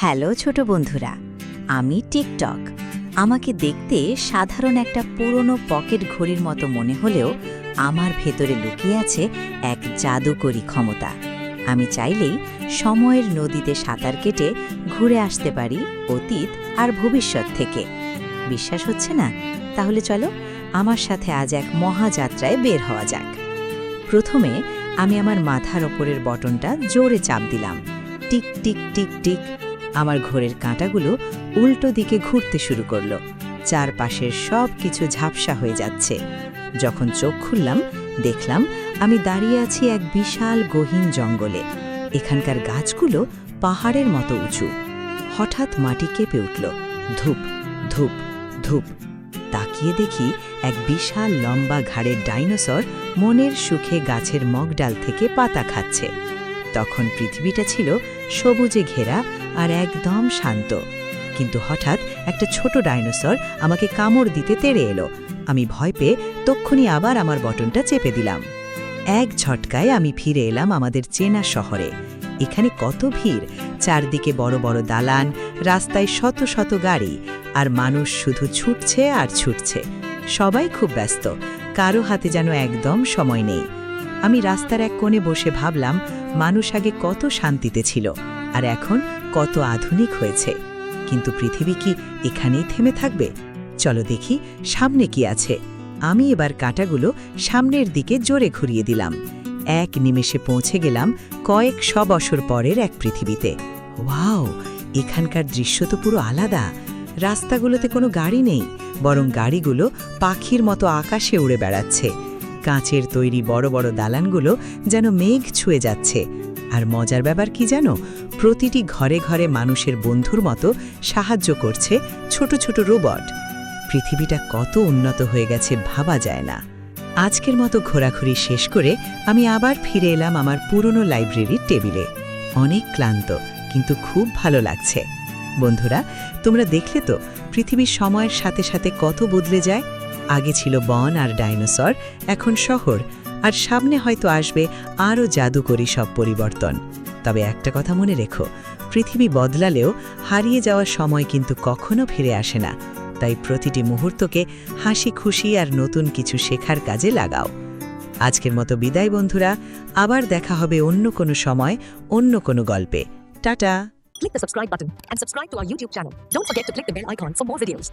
Hello ছোট বন্ধুরা, আমি টিকটক। আমাকে দেখতে সাধারণ একটা পুরনো পকেট ঘড়ির মতো মনে হলেও আমার ভেতরে লুকিয়ে আছে এক জাদুকরী ক্ষমতা। আমি চাইলেই সময়ের নদীতে সাঁতার কেটে ঘুরে আসতে পারি অতীত আর ভবিষ্যৎ থেকে। বিশ্বাস হচ্ছে না? তাহলে চলো আমার সাথে আজ এক মহাযাত্রায় বের হওয়া যাক। প্রথমে আমি আমার মাথার ওপরের বটনটা জোরে চাপ দিলাম। Tick tick tick tick. আমার ঘোরের কাঁটাগুলো উল্টো দিকে ঘুরতে শুরু করলো। চারপাশের সব কিছু ঝাপসা হয়ে যাচ্ছে। যখন চোখ খুললাম, দেখলাম আমি দাঁড়িয়ে আছি এক বিশাল গহীন জঙ্গলে। এখানকার গাছগুলো পাহাড়ের মতো উঁচু। হঠাৎ মাটি কেঁপে উঠল। ধূপ ধূপ ধূপ। তাকিয়ে দেখি এক বিশাল লম্বা ঘাড়ের ডাইনোসর মনের সুখে গাছের মগডাল থেকে পাতা খাচ্ছে। তখন পৃথিবীটা ছিল সবুজে ঘেরা আর একদম শান্ত। কিন্তু হঠাৎ একটা ছোট ডাইনোসর আমাকে কামড় দিতে তেড়ে এলো। আমি ভয় পেয়ে তক্ষুনি আবার আমার বটনটা চেপে দিলাম। এক ঝটকায় আমি ফিরে এলাম আমাদের চেনা শহরে। এখানে কত ভিড়, চারদিকে বড় বড় দালান, রাস্তায় শত শত গাড়ি, আর মানুষ শুধু ছুটছে আর ছুটছে। সবাই খুব ব্যস্ত, কারো হাতে যেন একদম সময় নেই। আমি রাস্তার এক কোণে বসে ভাবলাম, মানুষ আগে কত শান্তিতে ছিল আর এখন কত আধুনিক হয়েছে। কিন্তু পৃথিবী কি এখানেই থেমে থাকবে? চলো দেখি সামনে কি আছে। আমি এবার কাঁটাগুলো সামনের দিকে জোরে ঘুরিয়ে দিলাম। এক নিমেষে পৌঁছে গেলাম কয়েক শ বছর পরের এক পৃথিবীতে। ওয়াও, এখানকার দৃশ্য তো পুরো আলাদা। রাস্তাগুলোতে কোনো গাড়ি নেই, বরং গাড়িগুলো পাখির মতো আকাশে উড়ে বেড়াচ্ছে। কাঁচের তৈরি বড় বড় দালানগুলো যেন মেঘ ছুঁয়ে যাচ্ছে। আর মজার ব্যাপার কি জানো? প্রতিটি ঘরে ঘরে মানুষের বন্ধুর মতো সাহায্য করছে ছোট ছোট রোবট। পৃথিবীটা কত উন্নত হয়ে গেছে ভাবা যায় না। আজকের মতো ঘোরাঘুরি শেষ করে আমি আবার ফিরে এলাম আমার পুরনো লাইব্রেরির টেবিলে। অনেক ক্লান্ত, কিন্তু খুব ভালো লাগছে। বন্ধুরা, তোমরা দেখলে তো পৃথিবীর সময়ের সাথে সাথে কত বদলে যায়। আগে ছিল বন আর ডাইনোসর, এখন শহর, আর সামনে হয়তো আসবে আরও জাদুকরী সব পরিবর্তন। তবে একটা কথা মনে রেখো, পৃথিবী বদলালেও হারিয়ে যাওয়ার সময় কিন্তু কখনো ফিরে আসে না। তাই প্রতিটি মুহূর্তকে হাসি খুশি আর নতুন কিছু শেখার কাজে লাগাও। আজকের মতো বিদায় বন্ধুরা, আবার দেখা হবে অন্য কোনো সময়, অন্য কোনো গল্পে। Tata. Click the subscribe button and subscribe to our YouTube channel. Don't forget to click the bell icon for more videos.